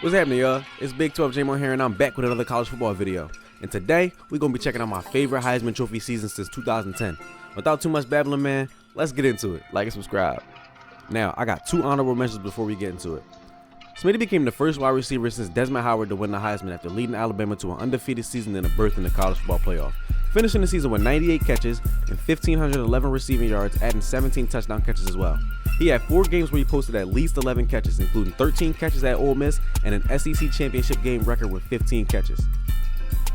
What's happening, y'all? It's Big 12 J-Mo here, and I'm back with another college football video. And today, we're going to be checking out my favorite Heisman Trophy season since 2010. Without too much babbling, man, let's get into it. Like and subscribe. Now, I got two honorable mentions before we get into it. Smitty became the first wide receiver since Desmond Howard to win the Heisman after leading Alabama to an undefeated season and a berth in the college football playoff, finishing the season with 98 catches and 1,511 receiving yards, adding 17 touchdown catches as well. He had 4 games where he posted at least 11 catches, including 13 catches at Ole Miss and an SEC championship game record with 15 catches.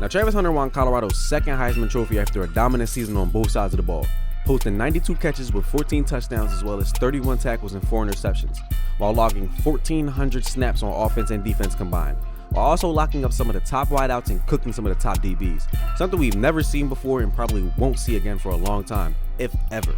Now, Travis Hunter won Colorado's second Heisman Trophy after a dominant season on both sides of the ball, posting 92 catches with 14 touchdowns as well as 31 tackles and 4 interceptions, while logging 1,400 snaps on offense and defense combined, while also locking up some of the top wideouts and cooking some of the top DBs, something we've never seen before and probably won't see again for a long time, if ever.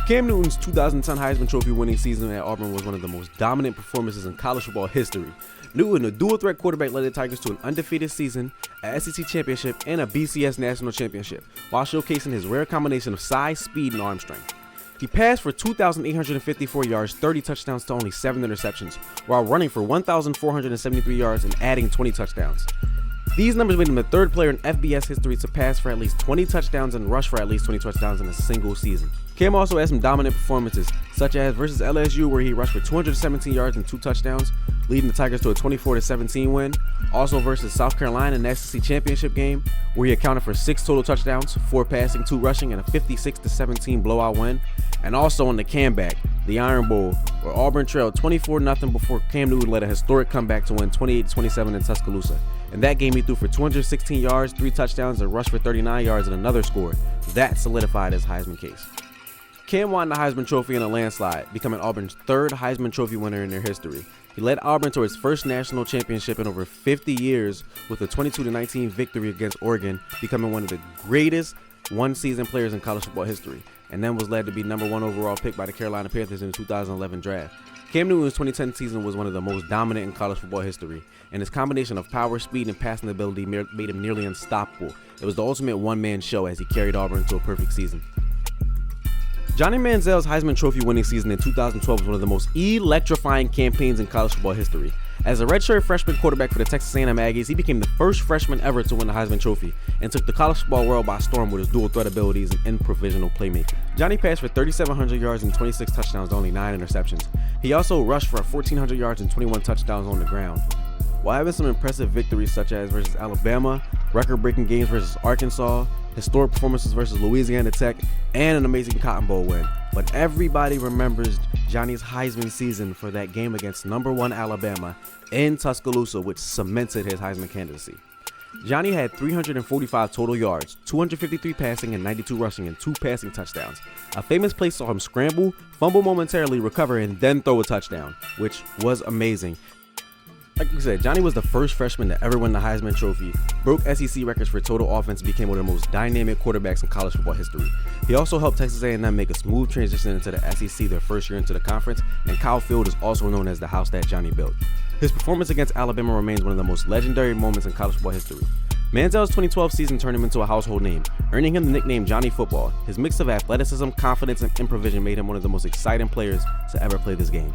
Cam Newton's 2010 Heisman Trophy winning season at Auburn was one of the most dominant performances in college football history. Newton, a dual-threat quarterback, led the Tigers to an undefeated season, a SEC championship, and a BCS national championship, while showcasing his rare combination of size, speed, and arm strength. He passed for 2,854 yards, 30 touchdowns to only 7 interceptions, while running for 1,473 yards and adding 20 touchdowns. These numbers made him the third player in FBS history to pass for at least 20 touchdowns and rush for at least 20 touchdowns in a single season. Cam also had some dominant performances, such as versus LSU, where he rushed for 217 yards and 2 touchdowns, leading the Tigers to a 24-17 win. Also versus South Carolina in the SEC championship game, where he accounted for 6 total touchdowns, 4 passing, 2 rushing, and a 56-17 blowout win. And also on the comeback, the Iron Bowl, where Auburn trailed 24-0 before Cam Newton led a historic comeback to win 28-27 in Tuscaloosa. In that game, he threw for 216 yards, 3 touchdowns, and rushed for 39 yards in another score. That solidified his Heisman case. Cam won the Heisman Trophy in a landslide, becoming Auburn's third Heisman Trophy winner in their history. He led Auburn to its first national championship in over 50 years with a 22-19 victory against Oregon, becoming one of the greatest one-season players in college football history, and then was led to be number 1 overall pick by the Carolina Panthers in the 2011 draft. Cam Newton's 2010 season was one of the most dominant in college football history, and his combination of power, speed, and passing ability made him nearly unstoppable. It was the ultimate one-man show as he carried Auburn to a perfect season. Johnny Manziel's Heisman Trophy winning season in 2012 was one of the most electrifying campaigns in college football history. As a redshirt freshman quarterback for the Texas A&M Aggies, he became the first freshman ever to win the Heisman Trophy and took the college football world by storm with his dual threat abilities and provisional playmaking. Johnny passed for 3,700 yards and 26 touchdowns to only 9 interceptions. He also rushed for 1,400 yards and 21 touchdowns on the ground, while having some impressive victories such as versus Alabama, record-breaking games versus Arkansas, historic performances versus Louisiana Tech, and an amazing Cotton Bowl win. But everybody remembers Johnny's Heisman season for that game against number 1 Alabama in Tuscaloosa, which cemented his Heisman candidacy. Johnny had 345 total yards, 253 passing and 92 rushing, and 2 passing touchdowns. A famous play saw him scramble, fumble momentarily, recover, and then throw a touchdown, which was amazing. Like we said, Johnny was the first freshman to ever win the Heisman Trophy, broke SEC records for total offense, and became one of the most dynamic quarterbacks in college football history. He also helped Texas A&M make a smooth transition into the SEC their first year into the conference, and Kyle Field is also known as the house that Johnny built. His performance against Alabama remains one of the most legendary moments in college football history. Manziel's 2012 season turned him into a household name, earning him the nickname Johnny Football. His mix of athleticism, confidence, and improvisation made him one of the most exciting players to ever play this game.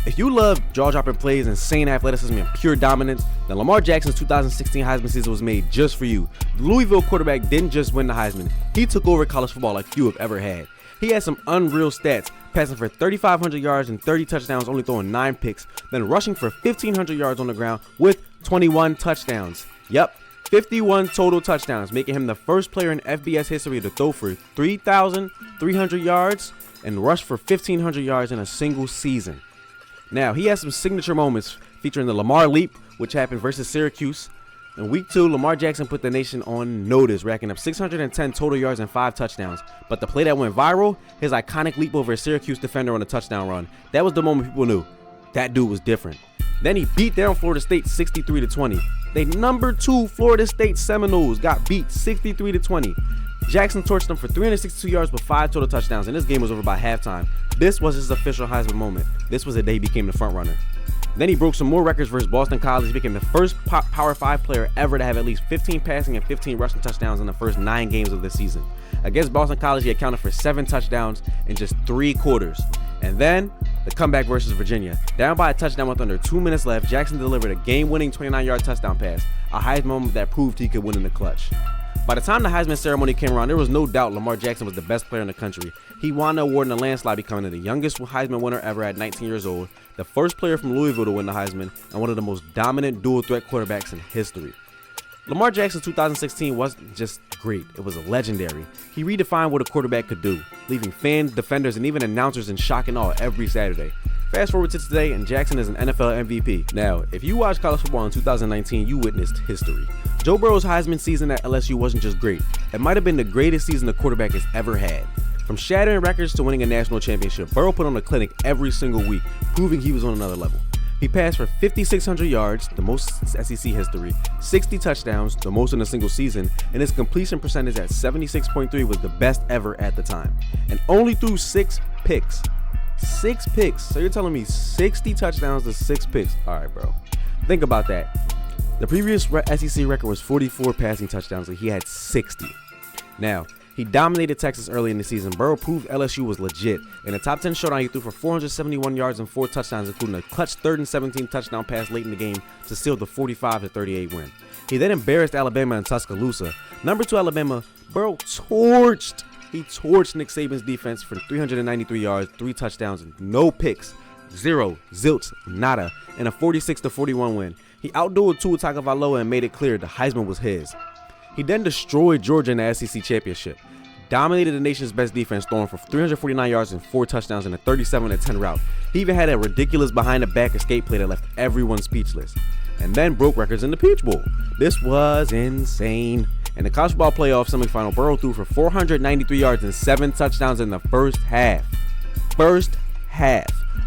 If you love jaw-dropping plays, insane athleticism, and pure dominance, then Lamar Jackson's 2016 Heisman season was made just for you. The Louisville quarterback didn't just win the Heisman, he took over college football like few have ever had. He had some unreal stats, passing for 3,500 yards and 30 touchdowns, only throwing 9 picks, then rushing for 1,500 yards on the ground with 21 touchdowns. Yep, 51 total touchdowns, making him the first player in FBS history to throw for 3,300 yards and rush for 1,500 yards in a single season. Now, he has some signature moments featuring the Lamar Leap, which happened versus Syracuse. In week 2, Lamar Jackson put the nation on notice, racking up 610 total yards and 5 touchdowns. But the play that went viral, his iconic leap over a Syracuse defender on a touchdown run, that was the moment people knew that dude was different. Then he beat down Florida State 63-20. They number 2 Florida State Seminoles got beat 63-20. Jackson torched them for 362 yards with 5 total touchdowns, and this game was over by halftime. This was his official Heisman moment. This was the day he became the front runner. Then he broke some more records versus Boston College. He became the first Power 5 player ever to have at least 15 passing and 15 rushing touchdowns in the first 9 games of the season. Against Boston College, he accounted for 7 touchdowns in just 3 quarters. And then the comeback versus Virginia. Down by a touchdown with under 2 minutes left, Jackson delivered a game-winning 29-yard touchdown pass, a Heisman moment that proved he could win in the clutch. By the time the Heisman ceremony came around, there was no doubt Lamar Jackson was the best player in the country. He won the award in a landslide, becoming the youngest Heisman winner ever at 19 years old, the first player from Louisville to win the Heisman, and one of the most dominant dual-threat quarterbacks in history. Lamar Jackson 2016 wasn't just great, it was legendary. He redefined what a quarterback could do, leaving fans, defenders, and even announcers in shock and awe every Saturday. Fast forward to today, and Jackson is an NFL MVP. Now, if you watched college football in 2019, you witnessed history. Joe Burrow's Heisman season at LSU wasn't just great, it might have been the greatest season a quarterback has ever had. From shattering records to winning a national championship, Burrow put on a clinic every single week, proving he was on another level. He passed for 5,600 yards, the most in SEC history, 60 touchdowns, the most in a single season, and his completion percentage at 76.3 was the best ever at the time, and only threw 6 picks. 6 picks. So you're telling me 60 touchdowns to 6 picks? All right, bro. Think about that. The previous SEC record was 44 passing touchdowns, and he had 60. Now, he dominated Texas early in the season. Burrow proved LSU was legit. In a top 10 showdown, he threw for 471 yards and 4 touchdowns, including a clutch 3rd and 17 touchdown pass late in the game to seal the 45-38 win. He then embarrassed Alabama in Tuscaloosa. Number 2 Alabama, Burrow torched Nick Saban's defense for 393 yards, 3 touchdowns, and no picks, 0, zilch, nada, and a 46-41 win. He outdueled Tua Tagovailoa and made it clear the Heisman was his. He then destroyed Georgia in the SEC championship, dominated the nation's best defense, throwing for 349 yards and 4 touchdowns in a 37-10 rout. He even had a ridiculous behind-the-back escape play that left everyone speechless, and then broke records in the Peach Bowl. This was insane. In the college football playoff semifinal, Burrow threw for 493 yards and 7 touchdowns in the first half.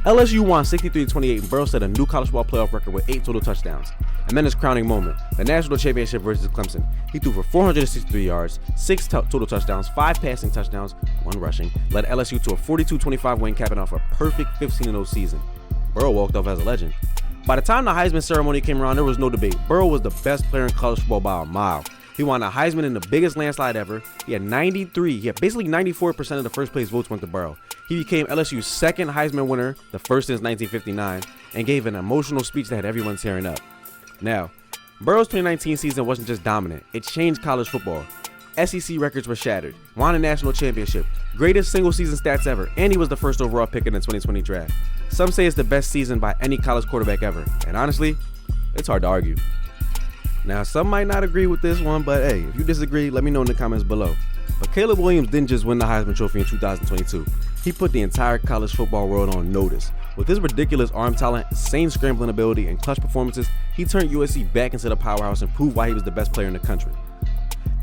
LSU won 63-28, and Burrow set a new college football playoff record with 8 total touchdowns. And then his crowning moment, the national championship versus Clemson. He threw for 463 yards, 6 total touchdowns, 5 passing touchdowns, 1 rushing, led LSU to a 42-25 win, capping off a perfect 15-0 season. Burrow walked off as a legend. By the time the Heisman ceremony came around, there was no debate. Burrow was the best player in college football by a mile. He won a Heisman in the biggest landslide ever. He had basically 94% of the first place votes went to Burrow. He became LSU's second Heisman winner, the first since 1959, and gave an emotional speech that had everyone tearing up. Now, Burrow's 2019 season wasn't just dominant, it changed college football. SEC records were shattered, won a national championship, greatest single season stats ever, and he was the first overall pick in the 2020 draft. Some say it's the best season by any college quarterback ever, and honestly, it's hard to argue. Now, some might not agree with this one, but hey, if you disagree, let me know in the comments below. But Caleb Williams didn't just win the Heisman Trophy in 2022. He put the entire college football world on notice. With his ridiculous arm talent, insane scrambling ability, and clutch performances, he turned USC back into the powerhouse and proved why he was the best player in the country.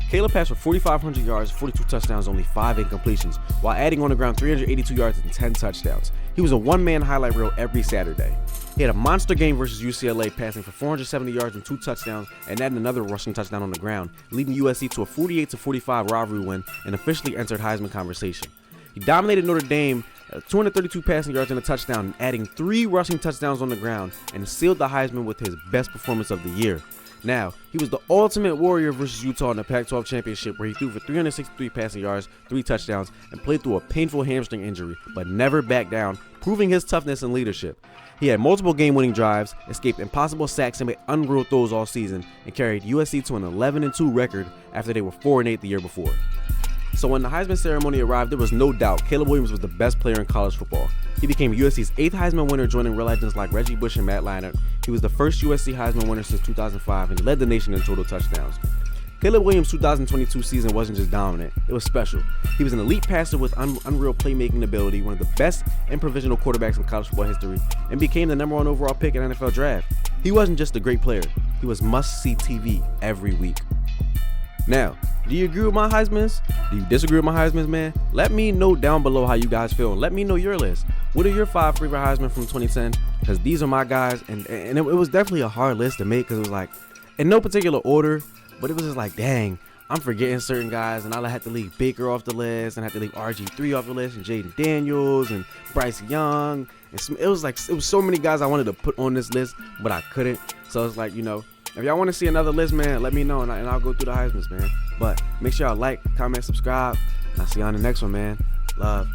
Caleb passed for 4,500 yards, 42 touchdowns, only 5 incompletions, while adding on the ground 382 yards and 10 touchdowns. He was a one-man highlight reel every Saturday. He had a monster game versus UCLA, passing for 470 yards and 2 touchdowns, and adding another rushing touchdown on the ground, leading USC to a 48-45 rivalry win and officially entered Heisman conversation. He dominated Notre Dame, 232 passing yards and a touchdown, adding 3 rushing touchdowns on the ground, and sealed the Heisman with his best performance of the year. Now, he was the ultimate warrior versus Utah in the Pac-12 championship, where he threw for 363 passing yards, 3 touchdowns, and played through a painful hamstring injury, but never backed down, proving his toughness and leadership. He had multiple game-winning drives, escaped impossible sacks, and made unreal throws all season, and carried USC to an 11-2 record after they were 4-8 the year before. So when the Heisman ceremony arrived, there was no doubt Caleb Williams was the best player in college football. He became USC's 8th Heisman winner, joining real legends like Reggie Bush and Matt Leinart. He was the first USC Heisman winner since 2005 and led the nation in total touchdowns. Caleb Williams' 2022 season wasn't just dominant, it was special. He was an elite passer with unreal playmaking ability, one of the best and provisional quarterbacks in college football history, and became the #1 overall pick in the NFL draft. He wasn't just a great player, he was must-see TV every week. Now, do you agree with my Heismans? Do you disagree with my Heismans, man? Let me know down below how you guys feel. Let me know your list. What are your 5 favorite Heisman from 2010? Because these are my guys, and it was definitely a hard list to make because it was like, in no particular order, but it was just like, dang, I'm forgetting certain guys, and I had to leave Baker off the list, and I had to leave RG3 off the list, and Jaden Daniels, and Bryce Young. It was so many guys I wanted to put on this list, but I couldn't. So it's like, you know, if y'all want to see another list, man, let me know, and I'll go through the Heismans, man. But make sure y'all like, comment, subscribe, and I'll see y'all on the next one, man. Love.